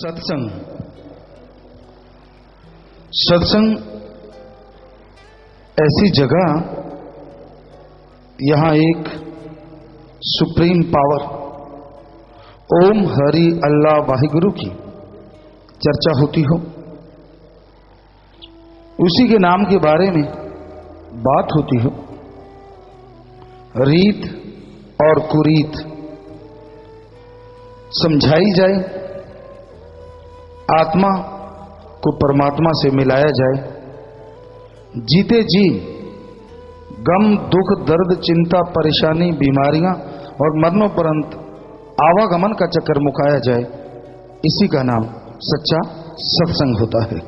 सत्संग। सत्संग ऐसी जगह, यहां एक सुप्रीम पावर ओम हरि अल्लाह वाहिगुरु की चर्चा होती हो, उसी के नाम के बारे में बात होती हो, रीत और कुरीत समझाई जाए, आत्मा को परमात्मा से मिलाया जाए, जीते जी गम दुख दर्द चिंता परेशानी बीमारियां और मरणोपरंत आवागमन का चक्कर मुकाया जाए, इसी का नाम सच्चा सत्संग होता है।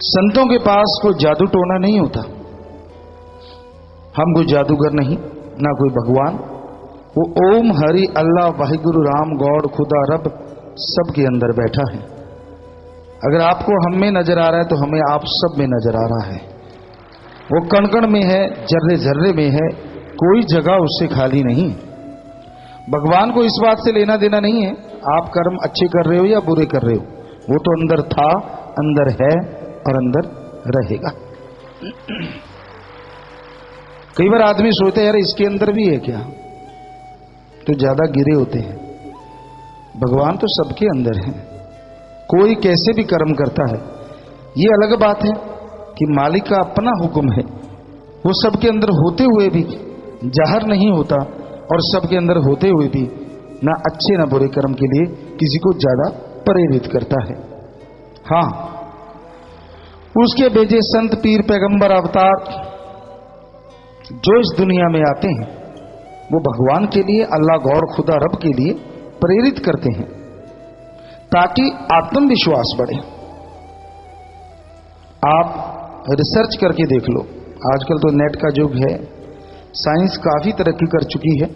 संतों के पास कोई जादू टोना नहीं होता, हम कोई जादूगर नहीं, ना कोई भगवान। वो ओम हरि अल्लाह वाहिगुरु राम गॉड खुदा रब सबके अंदर बैठा है। अगर आपको हम में नजर आ रहा है तो हमें आप सब में नजर आ रहा है। वो कण कण में है, जर्रे जर्रे में है, कोई जगह उससे खाली नहीं। भगवान को इस बात से लेना देना नहीं है आप कर्म अच्छे कर रहे हो या बुरे कर रहे हो, वो तो अंदर था, अंदर है और अंदर रहेगा। कई बार आदमी सोचते हैं यार इसके अंदर भी है क्या, तो ज्यादा गिरे होते हैं। भगवान तो सबके अंदर है, कोई कैसे भी कर्म करता है। ये अलग बात है कि मालिक का अपना हुक्म है, वो सबके अंदर होते हुए भी जाहिर नहीं होता और सबके अंदर होते हुए भी ना अच्छे ना बुरे कर्म के लिए किसी को ज्यादा प्रेरित करता है। हां, उसके भेजे संत पीर पैगंबर अवतार जो इस दुनिया में आते हैं वो भगवान के लिए, अल्लाह गौर खुदा रब के लिए प्रेरित करते हैं ताकि आत्मविश्वास बढ़े। आप रिसर्च करके देख लो, आजकल तो नेट का युग है, साइंस काफी तरक्की कर चुकी है।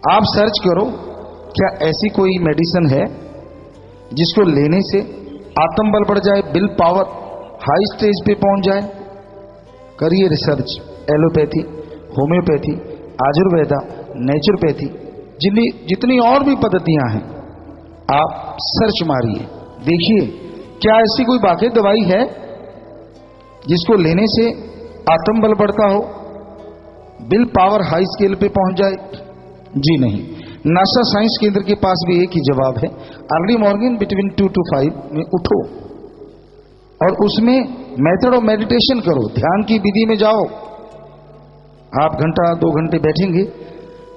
आप सर्च करो क्या ऐसी कोई मेडिसिन है जिसको लेने से आत्मबल बढ़ जाए, विल पावर हाई स्टेज पे पहुंच जाए। करिए research, allopathy, homeopathy, Ayurveda, naturopathy, जितनी और भी पद्धतियां हैं, आप सर्च मारिए, देखिए क्या ऐसी कोई वाकई दवाई है जिसको लेने से आत्मबल बढ़ता हो, विल पावर हाई स्केल पे पहुंच जाए। जी नहीं। नासा साइंस केंद्र के पास भी एक ही जवाब है, अर्ली मॉर्निंग बिटवीन 2 to 5 में उठो और उसमें मेथड ऑफ मेडिटेशन करो, ध्यान की विधि में जाओ। आप घंटा 2 घंटे बैठेंगे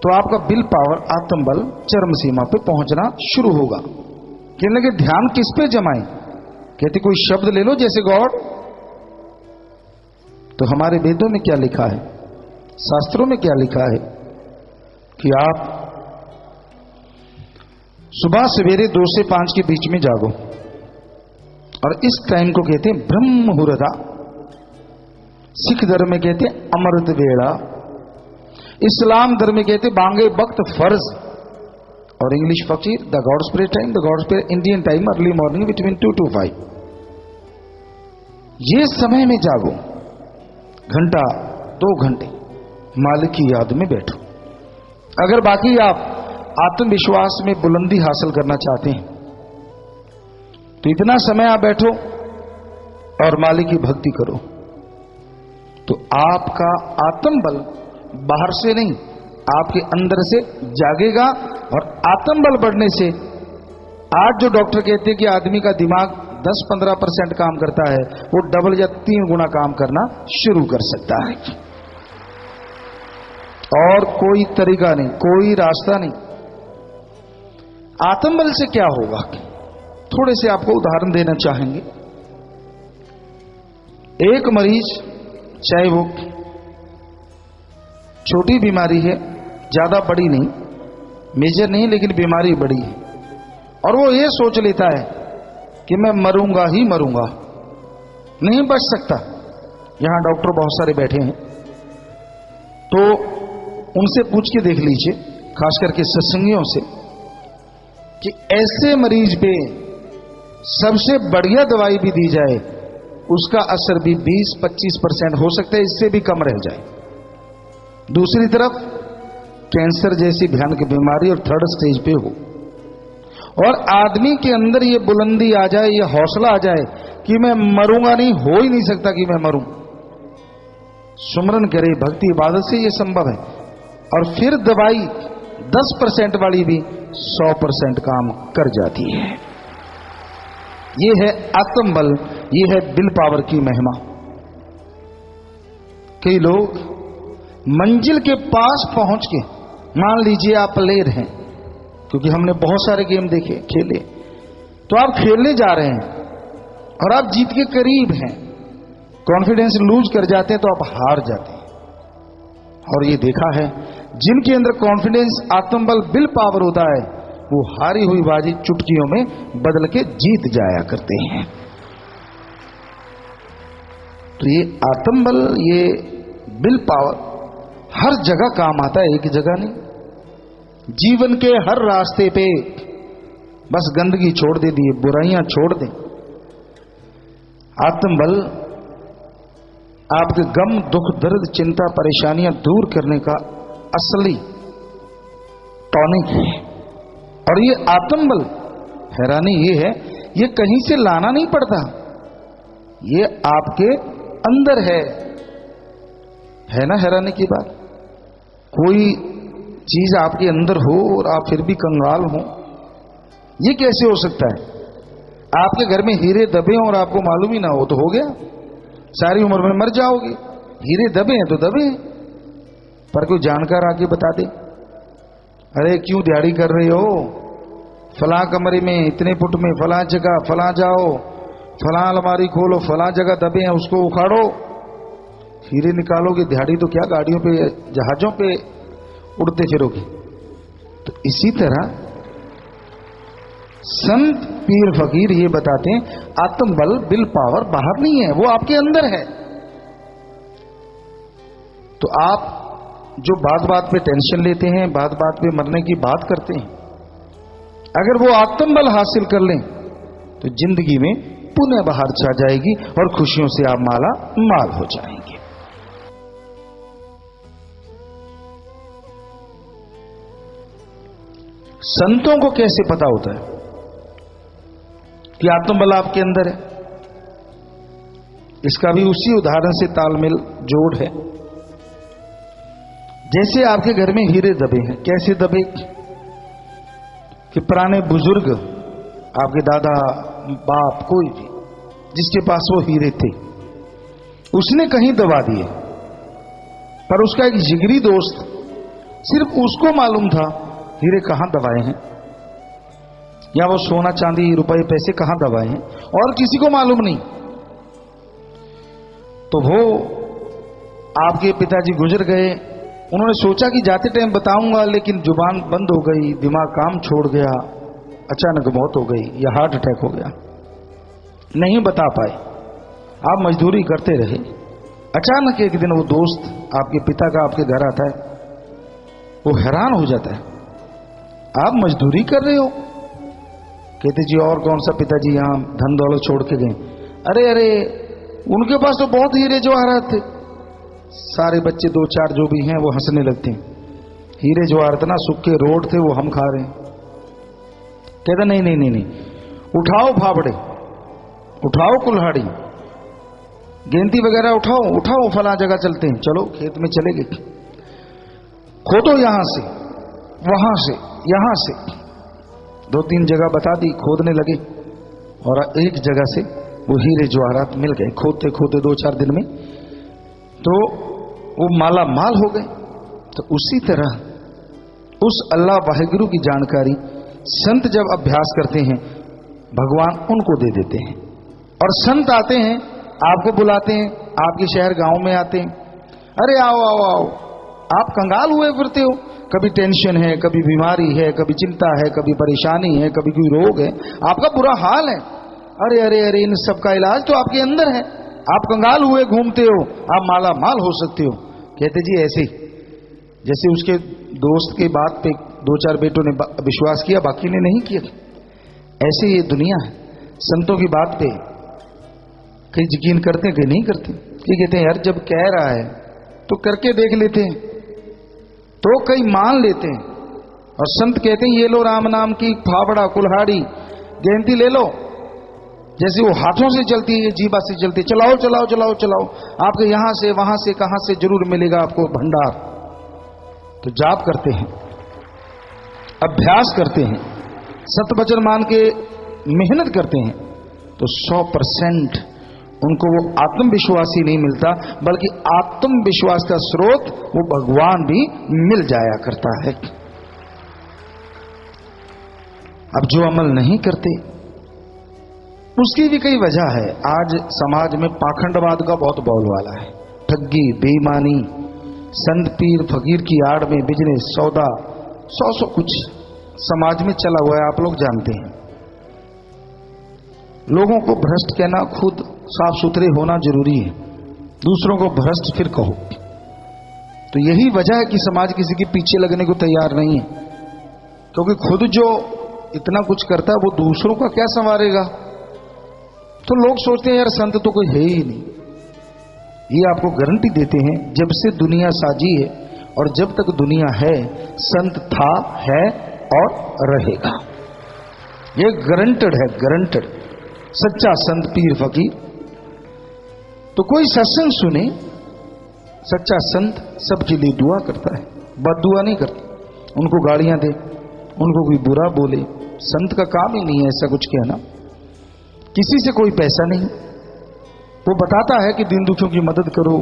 तो आपका विल पावर आत्मबल चरम सीमा पे पहुंचना शुरू होगा। कहने लगे ध्यान किस पे जमाएं? कहते कोई शब्द ले लो जैसे गॉड। तो हमारे वेदों में क्या लिखा है, शास्त्रों में क्या लिखा है कि आप सुबह सवेरे 2 से 5 के बीच में जागो, और इस टाइम को कहते हैं ब्रह्म मुहूर्त। सिख धर्म में कहते हैं अमृत वेला, इस्लाम धर्म में कहते हैं बांगे वक्त फर्ज, और इंग्लिश फकीर the gods prayer time, the gods prayer Indian time early morning between 2 to 5। ये समय में जागो, घंटा 2 घंटे मालिक की याद में बैठो। अगर बाकी आप आत्मविश्वास में बुलंदी हासिल करना चाहते हैं तो इतना समय आप बैठो और मालिक की भक्ति करो, तो आपका आत्मबल बाहर से नहीं आपके अंदर से जागेगा। और आत्मबल बढ़ने से आज जो डॉक्टर कहते हैं कि आदमी का दिमाग 10-15% काम करता है, वो डबल या 3 गुना काम करना शुरू कर सकता है। और कोई तरीका नहीं, कोई रास्ता नहीं। आत्मबल से क्या होगा, थोड़े से आपको उदाहरण देना चाहेंगे। एक मरीज, चाहे वो छोटी बीमारी है, ज्यादा बड़ी नहीं, मेजर नहीं, लेकिन बीमारी बड़ी है, और वो ये सोच लेता है कि मैं मरूंगा ही मरूंगा, नहीं बच सकता। यहां डॉक्टर बहुत सारे बैठे हैं, तो उनसे पूछ के देख लीजिए, खास करके सत्संगियों से, कि ऐसे मरीज पे सबसे बढ़िया दवाई भी दी जाए, उसका असर भी 20-25% हो सकता है, इससे भी कम रह जाए। दूसरी तरफ कैंसर जैसी भयानक बीमारी और 3rd स्टेज पे हो, और आदमी के अंदर ये बुलंदी आ जाए, ये हौसला आ जाए कि मैं मरूंगा नहीं, हो ही नहीं सकता कि मैं मरूं, सुमरन करे, भक्ति इबादत से ये संभव है। और फिर दवाई 10% वाली भी 100% काम कर जाती है। ये है आत्मबल, ये है विल पावर की महिमा। कई लोग मंजिल के पास पहुंच के, मान लीजिए आप प्लेयर हैं, क्योंकि हमने बहुत सारे गेम देखे, खेले, तो आप खेलने जा रहे हैं और आप जीत के करीब हैं, कॉन्फिडेंस लूज कर जाते हैं तो आप हार जाते हैं। और ये देखा है, जिनके अंदर कॉन्फिडेंस, आत्मबल, विल पावर होता है, वो हारी हुई बाजी चुटकियों में बदल के जीत जाया करते हैं। तो ये आत्मबल, ये विल पावर हर जगह काम आता है, एक जगह नहीं। जीवन के हर रास्ते पे बस गंदगी छोड़ दे दिए, बुराइयां छोड़ दे। आत्मबल आपके गम, दुख, दर्द, चिंता, परेशानियां दूर करने का असली टॉनिक है। और ये आत्मबल, हैरानी ये है, ये कहीं से लाना नहीं पड़ता, ये आपके अंदर है ना हैरानी की बात। कोई चीज आपके अंदर हो और आप फिर भी कंगाल हो, ये कैसे हो सकता है? आपके घर में हीरे दबे और आपको मालूम ही ना हो तो हो गया, सारी उम्र में मर जाओगे। हीरे दबे हैं तो दबे हैं, पर कोई जानकार आके बता दे, अरे क्यों दिहाड़ी कर रहे हो, फलां कमरे में, इतने फुट में, फलां जगह, फलां जाओ, फलां अलमारी खोलो, फलां जगह दबे हैं, उसको उखाड़ो, हीरे निकालोगे। दिहाड़ी तो क्या, गाड़ियों पे, जहाजों पे उड़ते फिरोगे। तो इसी तरह संत, पीर, फकीर ये बताते हैं, आत्मबल, विल पावर बाहर नहीं है, वो आपके अंदर है। तो आप जो बात बात पे टेंशन लेते हैं, बात बात पे मरने की बात करते हैं, अगर वो आत्मबल हासिल कर लें तो जिंदगी में पुनः बाहर छा जाएगी और खुशियों से आप माला माल हो जाएंगे। संतों को कैसे पता होता है कि आत्मबल आपके अंदर है? इसका भी उसी उदाहरण से तालमेल जोड़ है। जैसे आपके घर में हीरे दबे हैं, कैसे दबे कि पुराने बुजुर्ग, आपके दादा, बाप, कोई भी जिसके पास वो हीरे थे, उसने कहीं दबा दिए, पर उसका एक जिगरी दोस्त, सिर्फ उसको मालूम था हीरे कहां दबाए हैं, या वो सोना, चांदी, रुपए, पैसे कहां दबाए हैं, और किसी को मालूम नहीं। तो वो आपके पिताजी गुजर गए, उन्होंने सोचा कि जाते टाइम बताऊंगा, लेकिन जुबान बंद हो गई, दिमाग काम छोड़ गया, अचानक मौत हो गई या हार्ट अटैक हो गया, नहीं बता पाए। आप मजदूरी करते रहे। अचानक एक दिन वो दोस्त आपके पिता का आपके घर आता है, वो हैरान हो जाता है, आप मजदूरी कर रहे हो? कहते जी और कौन सा पिताजी यहां धन दौलत छोड़ के गए? अरे अरे, उनके पास तो बहुत हीरे जवाहरात थे। सारे बच्चे 2-4 जो भी हैं वो हंसने लगते हैं, हीरे जवाहरात ना, सूखे रोड थे वो हम खा रहे हैं। कहता नहीं नहीं नहीं नहीं, उठाओ फाफड़े, उठाओ कुल्हाड़ी, गेंती वगैरह उठाओ, उठाओ, फला जगह चलते हैं, चलो खेत में चले गए, खोदो यहां से, वहां से, यहां से। 2-3 जगह बता दी, खोदने लगे और एक जगह से वो हीरे जवाहरात मिल गए। खोदते खोदते 2-4 दिन में तो वो माला माल हो गए। तो उसी तरह उस अल्लाह वाहिगुरु की जानकारी संत जब अभ्यास करते हैं, भगवान उनको दे देते हैं। और संत आते हैं, आपको बुलाते हैं, आपके शहर गांव में आते हैं, अरे आओ आओ आओ, आप कंगाल हुए फिरते हो, कभी टेंशन है, कभी बीमारी है, कभी चिंता है, कभी परेशानी है, कभी कोई रोग है, आपका बुरा हाल है। अरे अरे अरे, इन सब का इलाज तो आपके अंदर है, आप कंगाल हुए घूमते हो, आप माला माल हो सकते हो। कहते जी ऐसे जैसे उसके दोस्त के बात पे 2-4 बेटों ने विश्वास किया, बाकी ने नहीं किया, ऐसे ये दुनिया है। संतों की बात पे कई यकीन करते हैं, कई नहीं करते। कई कहते हैं यार जब कह रहा है तो करके देख लेते हैं, तो कई मान लेते हैं और संत कहते हैं ये लो राम नाम की फावड़ा कुल्हाड़ी गेंती ले लो, जैसे वो हाथों से चलती है, जीवा से चलती है, चलाओ चलाओ चलाओ चलाओ, आपके यहां से वहां से कहां से जरूर मिलेगा आपको भंडार। तो जाप करते हैं, अभ्यास करते हैं, सत वचन मान के मेहनत करते हैं, तो 100% उनको वो आत्मविश्वास ही नहीं मिलता, बल्कि आत्मविश्वास का स्रोत वो भगवान भी मिल जाया करता है। अब जो अमल नहीं करते उसकी भी कई वजह है। आज समाज में पाखंडवाद का बहुत बोलबाला है, ठगी, बेईमानी, संत पीर फकीर की आड़ में बिजनेस, सौदा, सौ कुछ समाज में चला हुआ है, आप लोग जानते हैं। लोगों को भ्रष्ट कहना, खुद साफ सुथरे होना जरूरी है, दूसरों को भ्रष्ट फिर कहो। तो यही वजह है कि समाज किसी के पीछे लगने को तैयार नहीं है, क्योंकि खुद जो इतना कुछ करता है वो दूसरों का क्या संवारेगा। तो लोग सोचते हैं यार संत तो कोई है ही नहीं। ये आपको गारंटी देते हैं, जब से दुनिया साजी है और जब तक दुनिया है, संत था, है और रहेगा। ये गारंटेड है, गारंटेड। सच्चा संत पीर फकीर तो कोई सत्संग सुने, सच्चा संत सबके लिए दुआ करता है, बद्दुआ नहीं करता। उनको गालियां दे, उनको कोई बुरा बोले, संत का काम ही नहीं है ऐसा कुछ कहना। किसी से कोई पैसा नहीं, वो बताता है कि दीन दुखियों की मदद करो,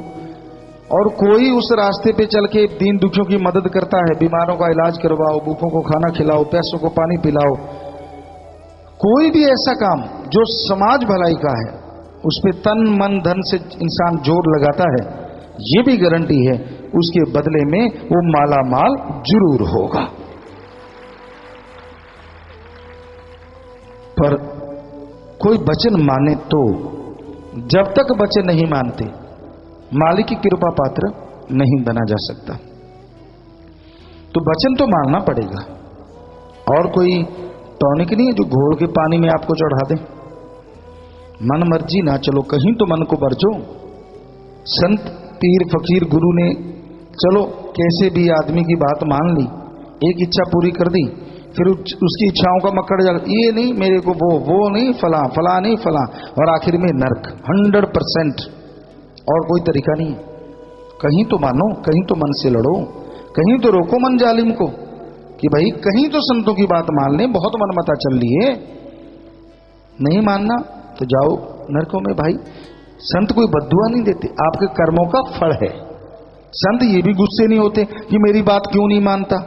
और कोई उस रास्ते पे चल के दीन दुखियों की मदद करता है, बीमारों का इलाज करवाओ, भूखों को खाना खिलाओ, प्यासों को पानी पिलाओ, कोई भी ऐसा काम जो समाज भलाई का है, उस पे तन मन धन से इंसान जोर लगाता है, ये भी गारंटी है उसके बदले में वो माला माल जरूर होगा। पर कोई वचन माने तो, जब तक वचन नहीं मानते मालिक की कृपा पात्र नहीं बना जा सकता। तो वचन तो मानना पड़ेगा, और कोई टॉनिक नहीं है जो घोल के पानी में आपको चढ़ा दे। मन मर्जी ना चलो, कहीं तो मन को बरजो। संत पीर फकीर गुरु ने चलो कैसे भी आदमी की बात मान ली, एक इच्छा पूरी कर दी, फिर उसकी इच्छाओं का मकड़ जा, ये नहीं मेरे को, वो नहीं, फला फला नहीं फला, और आखिर में नरक 100%। और कोई तरीका नहीं। कहीं तो मानो, कहीं तो मन से लड़ो, कहीं तो रोको मन जालिम को कि भाई कहीं तो संतों की बात मान ले, बहुत मनमता चल रही है। नहीं मानना तो जाओ नरकों में। भाई संत कोई बद्दुआ नहीं देते, आपके कर्मों का फल है। संत ये भी गुस्से नहीं होते कि मेरी बात क्यों नहीं मानता।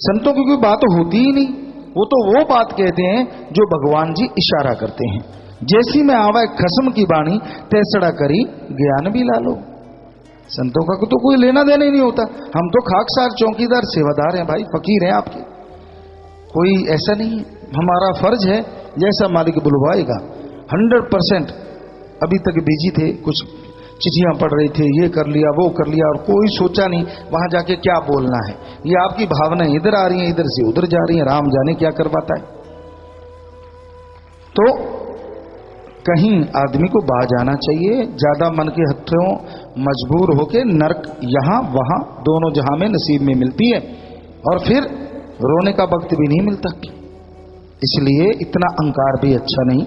संतों की कोई बात होती ही नहीं, वो तो वो बात कहते हैं जो भगवान जी इशारा करते हैं। जैसी में आवा खसम की बाणी, तैसड़ा करी ज्ञान भी ला लो। संतों का तो कोई लेना देना ही नहीं होता, हम तो खाकसार चौकीदार सेवादार हैं भाई, फकीर हैं आपके, कोई ऐसा नहीं है। हमारा फर्ज है जैसा मालिक बुलवाएगा 100%। अभी तक बिजी थे, कुछ चिट्ठियां पढ़ रहे थे, ये कर लिया वो कर लिया, और कोई सोचा नहीं वहां जाके क्या बोलना है। ये आपकी भावनाएं इधर आ रही हैं, इधर से उधर जा रही हैं, राम जाने क्या करवाता है। तो कहीं आदमी को बाज आना चाहिए, ज्यादा मन के हथों मजबूर होके नरक यहां वहां दोनों जहां में नसीब में मिलती है, और फिर रोने का वक्त भी नहीं मिलता। इसलिए इतना अहंकार भी अच्छा नहीं,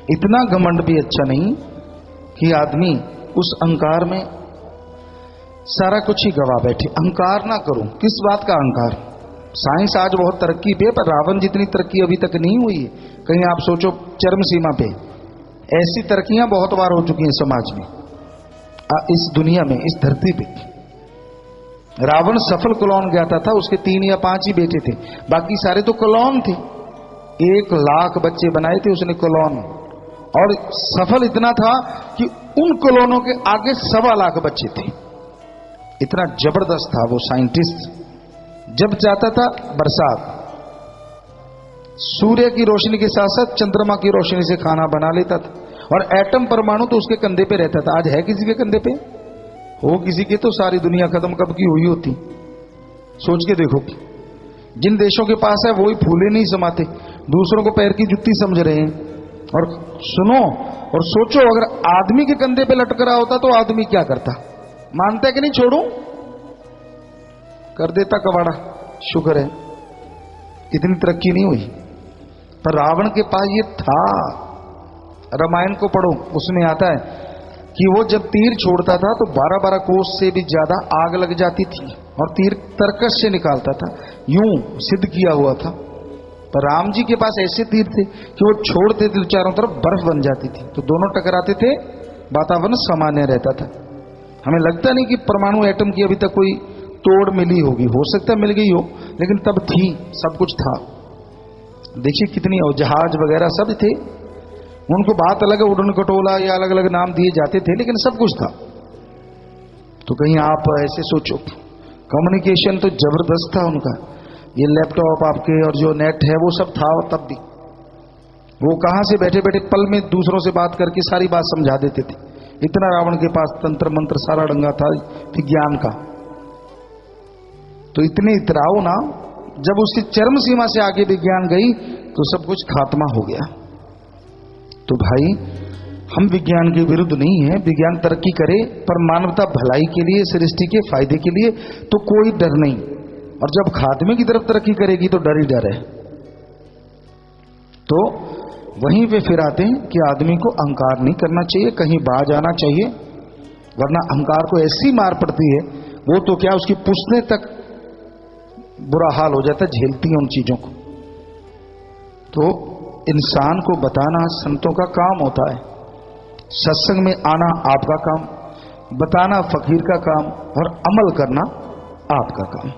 इतना घमंड भी अच्छा नहीं कि आदमी उस अहंकार में सारा कुछ ही गवा बैठे। अहंकार ना करो। किस बात का अहंकार? साइंस आज बहुत तरक्की पे, पर रावण जितनी तरक्की अभी तक नहीं हुई है। कहीं आप सोचो चरम सीमा पे, ऐसी तरक्कियां बहुत बार हो चुकी हैं समाज में, इस दुनिया में, इस धरती पे। रावण सफल क्लोन ज्ञाता था, उसके 3 या 5 ही बेटे थे, बाकी सारे तो क्लोन थे। 1 लाख बच्चे बनाए थे उसने क्लोन, और सफल इतना था कि उन क्लोनों के आगे 1.25 लाख बच्चे थे। इतना जबरदस्त था वो साइंटिस्ट। जब चाहता था बरसात, सूर्य की रोशनी के साथ साथ चंद्रमा की रोशनी से खाना बना लेता था, और एटम परमाणु तो उसके कंधे पे रहता था। आज है किसी के कंधे पे? हो किसी के तो सारी दुनिया खत्म कब की हुई होती। सोच के देखो, जिन देशों के पास है वो ही फूले नहीं समाते, दूसरों को पैर की जुत्ती समझ रहे हैं। और सुनो और सोचो, अगर आदमी के कंधे पे लटक रहा होता तो आदमी क्या करता? मानता है कि नहीं? छोड़ू, कर देता कबाड़ा, शुक्र है इतनी तरक्की नहीं हुई। पर रावण के पास ये था। रामायण को पढ़ो, उसमें आता है कि वो जब तीर छोड़ता था तो 12-12 कोस से भी ज्यादा आग लग जाती थी और तीर तरकश से निकालता था, यूं सिद्ध किया हुआ था। पर राम जी के पास ऐसे तीर थे कि वो छोड़ते थे तो चारों तरफ बर्फ बन जाती थी, तो दोनों टकराते थे, वातावरण सामान्य रहता था। हमें लगता नहीं कि परमाणु एटम की अभी तक कोई तोड़ मिली होगी, हो सकता है मिल गई हो, लेकिन तब थी, सब कुछ था। देखिए कितनी, और जहाज वगैरह सब थे, उनको बात अलग है, उड़न खटोला या अलग अलग नाम दिए जाते थे, लेकिन सब कुछ था। तो कहीं आप ऐसे सोचो, कम्युनिकेशन तो जबरदस्त था उनका। ये लैपटॉप आपके और जो नेट है वो सब था, तब भी वो कहां से बैठे बैठे पल में दूसरों से बात करके सारी बात समझा देते थे। इतना रावण के पास तंत्र मंत्र सारा डंगा था विज्ञान का। तो इतने इतराओ ना, जब उसकी चरम सीमा से आगे विज्ञान गई तो सब कुछ खात्मा हो गया। तो भाई हम विज्ञान के विरुद्ध नहीं है, विज्ञान तरक्की करे, पर मानवता भलाई के लिए, सृष्टि के फायदे के लिए, तो कोई डर नहीं। और जब खात्मे की तरफ तरक्की करेगी तो डर ही डर है। तो वहीं पे फिर आते हैं कि आदमी को अहंकार नहीं करना चाहिए, कहीं बाज आना चाहिए, वरना अहंकार को ऐसी मार पड़ती है, वो तो क्या उसकी पुश्तों तक बुरा हाल हो जाता है, झेलती है उन चीजों को। तो इंसान को बताना संतों का काम होता है, सत्संग में आना आपका काम, बताना फकीर का काम, और अमल करना आपका काम।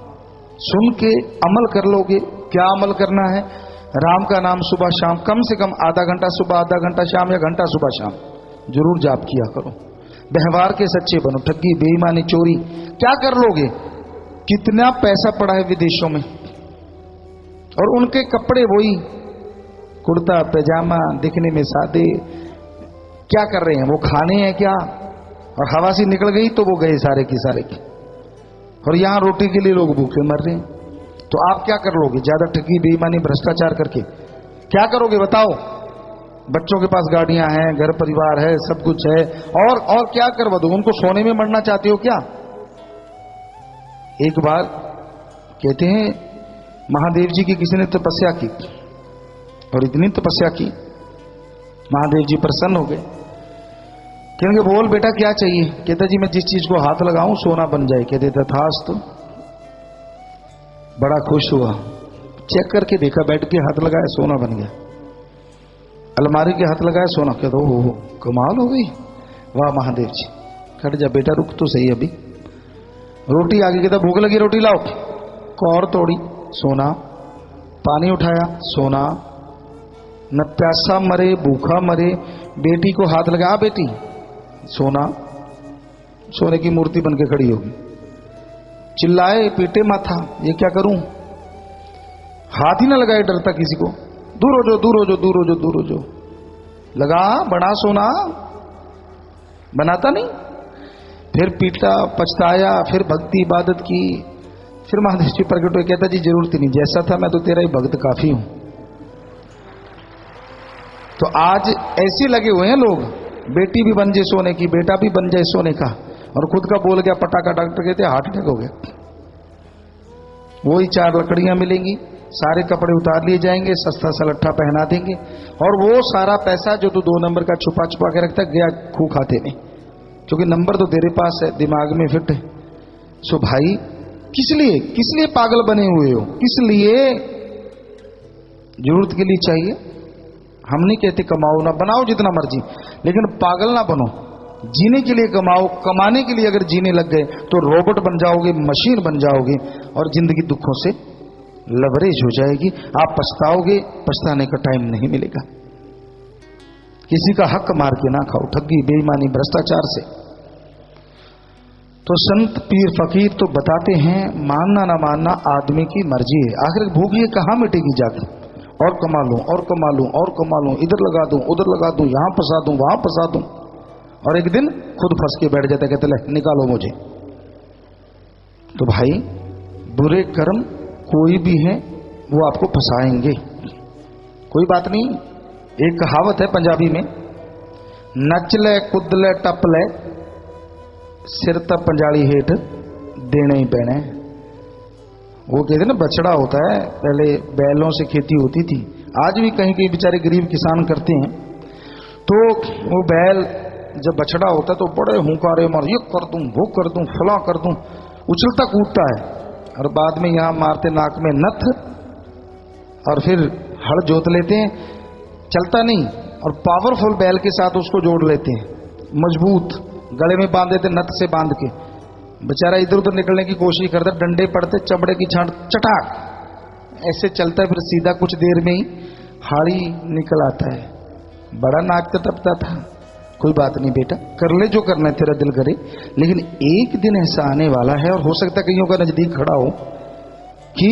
सुन के अमल कर लोगे। क्या अमल करना है? राम का नाम सुबह शाम, कम से कम आधा घंटा सुबह, आधा घंटा शाम, या घंटा सुबह शाम जरूर जाप किया करो। व्यवहार के सच्चे बनो, ठगी बेईमानी चोरी क्या कर लोगे? कितना पैसा पड़ा है विदेशों में, और उनके कपड़े वही कुर्ता पैजामा, दिखने में सादे, क्या कर रहे हैं वो? खाने हैं क्या? और हवा से निकल गई तो वो गए सारे की सारे की। और यहां रोटी के लिए लोग भूखे मर रहे हैं। तो आप क्या कर लोगे? ज्यादा ठगी बेईमानी भ्रष्टाचार करके क्या करोगे बताओ? बच्चों के पास गाड़ियां हैं, घर परिवार है, सब कुछ है, और क्या करवा दो? उनको सोने में मरना चाहते हो क्या? एक बार कहते हैं महादेव जी की किसी ने तपस्या की, और इतनी तपस्या की महादेव जी प्रसन्न हो गए। कहेंगे बोल बेटा क्या चाहिए? कहता जी मैं जिस चीज को हाथ लगाऊं सोना बन जाए। कहते तथास। तो बड़ा खुश हुआ, चेक करके देखा, बैठ के हाथ लगाया सोना बन गया। अलमारी के हाथ लगाया सोना। कहता हो कमाल हो गई, वाह महादेव जी। खट जा बेटा, रुक तो सही अभी। रोटी आगे, कहता भूख लगी रोटी लाओ। कौर तोड़ी, सोना। पानी उठाया, सोना। न प्यासा मरे भूखा मरे। बेटी को हाथ लगा, बेटी, सोना। सोने की मूर्ति बन के खड़ी होगी। चिल्लाए, पीटे माथा, ये क्या करूं? हाथ ही ना लगाए, डरता किसी को। दूर हो जो, दूर हो जो, दूर हो जो, दूर हो जो। लगा बड़ा सोना, बनाता नहीं। फिर पीटा, पछताया, फिर भक्ति इबादत की। फिर महादेव जी प्रकट हुए। कहता जी जरूरत नहीं, जैसा था मैं तो तेरा ही भक्त काफी हूं। तो आज ऐसे लगे हुए हैं लोग, बेटी भी बन जाए सोने की, बेटा भी बन जाए सोने का, और खुद का बोल गया पटाखा। डॉक्टर कहते हार्ट अटैक हो गया। वही 4 लकड़ियां मिलेंगी, सारे कपड़े उतार लिए जाएंगे, सस्ता सा लट्ठा पहना देंगे, और वो सारा पैसा जो तू 2 नंबर का छुपा छुपा के रखता गया खू खाते में, क्योंकि नंबर तो तेरे पास है, दिमाग में फिट है। सो भाई किस लिए पागल बने हुए हो? किस लिए? जरूरत के लिए चाहिए। हम नहीं कहते कमाओ ना, बनाओ जितना मर्जी, लेकिन पागल ना बनो। जीने के लिए कमाओ। कमाने के लिए अगर जीने लग गए तो रोबोट बन जाओगे, मशीन बन जाओगे, और जिंदगी दुखों से लवरेज हो जाएगी। आप पछताओगे, पछताने का टाइम नहीं मिलेगा। किसी का हक मार के ना खाओ, ठगी बेईमानी भ्रष्टाचार से। तो संत पीर फकीर तो बताते हैं मानना ना मानना आदमी की मर्जी है। आखिर भूख ये कहां मिटेगी जाके? और कमा लूं, और कमा लूं, और कमा लूं, इधर लगा दूं, उधर लगा दूं, यहां फंसा दूं, वहां फंसा दूं, और एक दिन खुद फंस के बैठ जाता, कहते ले निकालो मुझे। तो भाई बुरे कर्म कोई भी है वो आपको फंसाएंगे, कोई बात नहीं। एक कहावत है पंजाबी में, नचले कुदले टपले सिर तक पंजाली हेठ देने ही पैने। वो कहते ना बछड़ा होता है, पहले बैलों से खेती होती थी, आज भी कहीं कहीं बेचारे गरीब किसान करते हैं। तो वो बैल जब बछड़ा होता है तो बड़े हुंकारे मार, ये कर दूं, वो कर दूं, फला कर दूं, उछलता कूदता है, और बाद में यहां मारते नाक में नथ, और फिर हल जोत लेते हैं, चलता नहीं, और पावरफुल बैल के साथ उसको जोड़ लेते हैं, मजबूत गले में बांध देते नथ से बांध के, बेचारा इधर उधर निकलने की कोशिश करता, डंडे पड़ते, चमड़े की छांट चटाक ऐसे चलता है, फिर सीधा कुछ देर में ही हाड़ी निकल आता है। बड़ा नाक टपता था, कोई बात नहीं बेटा, कर ले जो करना है, तेरा दिल करे, लेकिन एक दिन ऐसा आने वाला है, और हो सकता है कईयों का नजदीक खड़ा हो, कि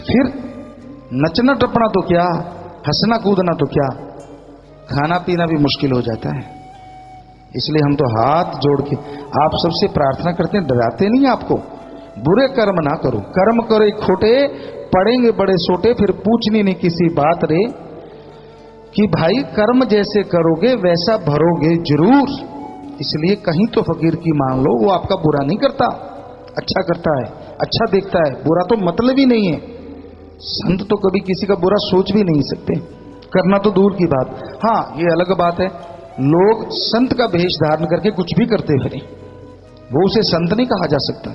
फिर नचना टपना तो क्या, हंसना कूदना तो क्या, खाना पीना भी मुश्किल हो जाता है। इसलिए हम तो हाथ जोड़ के आप सबसे प्रार्थना करते हैं, डराते नहीं आपको, बुरे कर्म ना करो, कर्म करे खोटे, पड़ेंगे बड़े सोटे, फिर पूछनी नहीं किसी बात रे, कि भाई कर्म जैसे करोगे वैसा भरोगे जरूर। इसलिए कहीं तो फकीर की मान लो, वो आपका बुरा नहीं करता, अच्छा करता है, अच्छा देखता है, बुरा तो मतलब ही नहीं है। संत तो कभी किसी का बुरा सोच भी नहीं सकते, करना तो दूर की बात। हाँ, ये अलग बात है, लोग संत का भेष धारण करके कुछ भी करते फिरे, वो उसे संत नहीं कहा जा सकता।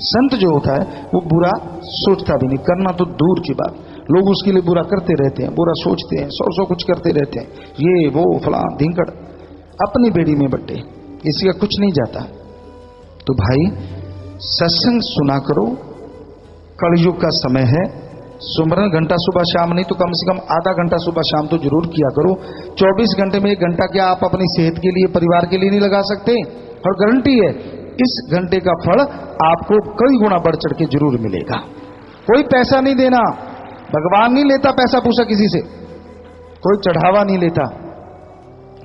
संत जो होता है वो बुरा सोचता भी नहीं, करना तो दूर की बात। लोग उसके लिए बुरा करते रहते हैं, बुरा सोचते हैं, सौ कुछ करते रहते हैं, ये वो फलां ढींकड़, अपनी बेड़ी में बट्टे, किसी का कुछ नहीं जाता। तो भाई सत्संग सुना करो, कलयुग का समय है, सुमरन घंटा सुबह शाम नहीं तो कम से कम आधा घंटा सुबह शाम तो जरूर किया करो। 24 घंटे में 1 घंटा क्या आप अपनी सेहत के लिए, परिवार के लिए नहीं लगा सकते? और गारंटी है इस घंटे का फल आपको कई गुना बढ़ चढ़ के जरूर मिलेगा। कोई पैसा नहीं देना, भगवान नहीं लेता पैसा पूछा किसी से, कोई चढ़ावा नहीं लेता।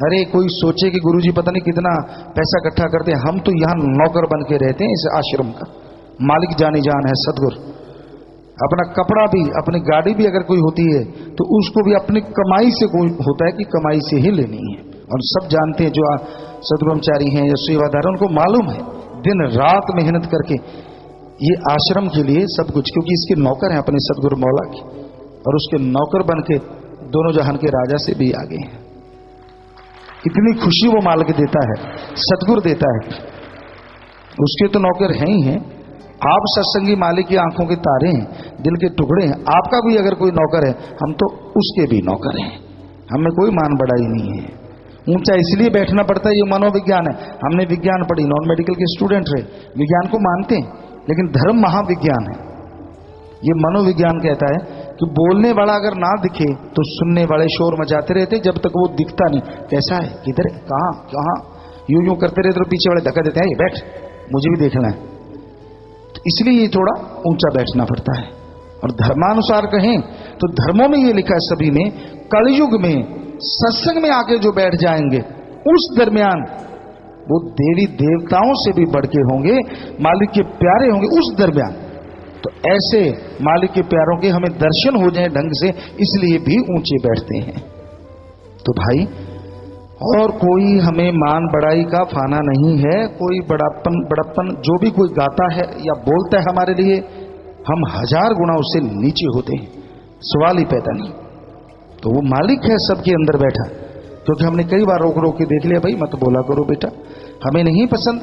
अरे कोई सोचे कि गुरुजी पता नहीं कितना पैसा इकट्ठा करते हैं, हम तो यहां नौकर बन के रहते हैं इस आश्रम का, मालिक जानी जान है सदगुरु। अपना कपड़ा भी, अपनी गाड़ी भी अगर कोई होती है तो उसको भी अपनी कमाई से कोई होता है कि कमाई से ही लेनी है। और सब जानते हैं जो सदगुरुचारी हैं या सेवादार, उनको मालूम है दिन रात मेहनत करके ये आश्रम के लिए सब कुछ, क्योंकि इसके नौकर हैं अपने सदगुरु मौला की, और उसके नौकर बन के दोनों जहान के राजा से भी आगे हैं। इतनी खुशी वो मालिक देता है, सदगुरु देता है, उसके तो नौकर हैं ही हैं। आप सत्संगी मालिक की आंखों के तारे हैं, दिल के टुकड़े हैं। आपका भी अगर कोई नौकर है, हम तो उसके भी नौकर हैं, हमें कोई मान बढ़ाई नहीं है। ऊंचा इसलिए बैठना पड़ता है, ये मनोविज्ञान है। हमने विज्ञान पढ़ी, नॉन मेडिकल के स्टूडेंट रहे, विज्ञान को मानते हैं, लेकिन धर्म महाविज्ञान है। ये मनोविज्ञान कहता है कि बोलने वाला अगर ना दिखे तो सुनने वाले शोर मचाते रहते जब तक वो दिखता नहीं, कैसा है, किधर है, कहां कहां, यूं यूं करते रहते, तो पीछे वाले धक्का देते हैं, ये बैठ, मुझे भी देखना है। तो इसलिए ये थोड़ा ऊंचा बैठना पड़ता है। और धर्मानुसार कहें तो धर्मों में ये लिखा है सभी में, कलयुग में सत्संग में आके जो बैठ जाएंगे उस दरमियान वो देवी देवताओं से भी बढ़ के होंगे, मालिक के प्यारे होंगे उस दरमियान। तो ऐसे मालिक के प्यारों के हमें दर्शन हो जाए ढंग से, इसलिए भी ऊंचे बैठते हैं। तो भाई, और कोई हमें मान बढ़ाई का फाना नहीं है, कोई बड़प्पन जो भी कोई गाता है या बोलता है हमारे लिए, हम 1000 गुना उससे नीचे होते हैं, सवाल ही पैदा नहीं। तो वो मालिक है सबके अंदर बैठा, क्योंकि हमने कई बार रोक रोक के देख लिया, भाई मत बोला करो बेटा, हमें नहीं पसंद।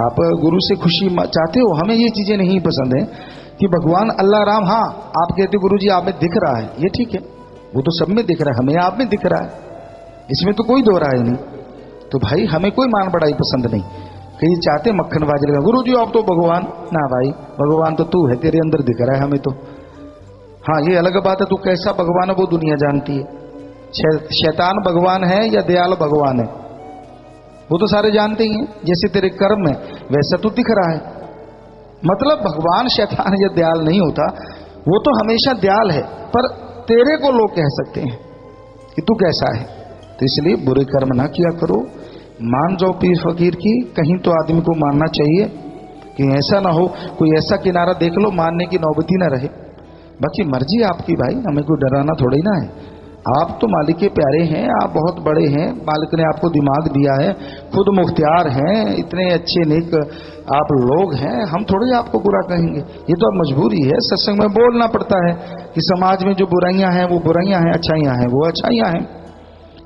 आप गुरु से खुशी चाहते हो, हमें ये चीजें नहीं पसंद है कि भगवान अल्लाह राम, हाँ आप कहते गुरु जी आप में दिख रहा है, ये ठीक है, वो तो सब में दिख रहा है, हमें आप में दिख रहा है, इसमें तो कोई दो राय नहीं। तो भाई हमें कोई मान बढ़ाई पसंद नहीं। कई चाहते मक्खन बाजी लगा, गुरु जी आप तो भगवान, ना भाई भगवान तो तू है, तेरे अंदर दिख रहा है हमें तो। हाँ ये अलग बात है, तू कैसा भगवान है वो दुनिया जानती है। शैतान भगवान है या दयाल भगवान है वो तो सारे जानते ही हैं। जैसे तेरे कर्म है वैसा तू दिख रहा है, मतलब भगवान शैतान या दयाल नहीं होता, वो तो हमेशा दयाल है, पर तेरे को लोग कह सकते हैं कि तू कैसा है। तो इसलिए बुरे कर्म ना किया करो, मान जाओ पीर फकीर की, कहीं तो आदमी को मानना चाहिए कि ऐसा ना हो कोई ऐसा किनारा देख लो मानने की नौबती ना रहे। बाकी मर्जी आपकी भाई, हमें कोई डराना थोड़ी ना है। आप तो मालिक के प्यारे हैं, आप बहुत बड़े हैं, मालिक ने आपको दिमाग दिया है, खुद मुख्तियार हैं, इतने अच्छे नेक आप लोग हैं, हम थोड़ी आपको बुरा कहेंगे। ये तो अब मजबूरी है, सत्संग में बोलना पड़ता है कि समाज में जो बुराइयां हैं वो बुराइयां हैं, अच्छाइयां हैं वो अच्छाइयां हैं।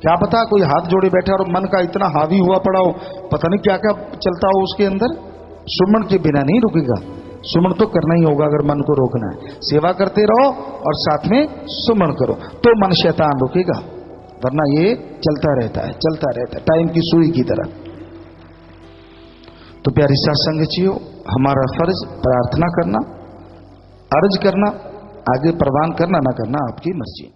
क्या पता कोई हाथ जोड़े बैठा और मन का इतना हावी हुआ पड़ा हो, पता नहीं क्या क्या चलता हो उसके अंदर। सुमन के बिना नहीं रुकेगा, सुमन तो करना ही होगा अगर मन को रोकना है। सेवा करते रहो और साथ में सुमन करो तो मन शैतान रुकेगा, वरना ये चलता रहता है, चलता रहता है टाइम की सुई की तरह। तो प्यारी सत्संगचियों, हमारा फर्ज प्रार्थना करना, अर्ज करना, आगे प्रवान करना ना करना आपकी मर्जी।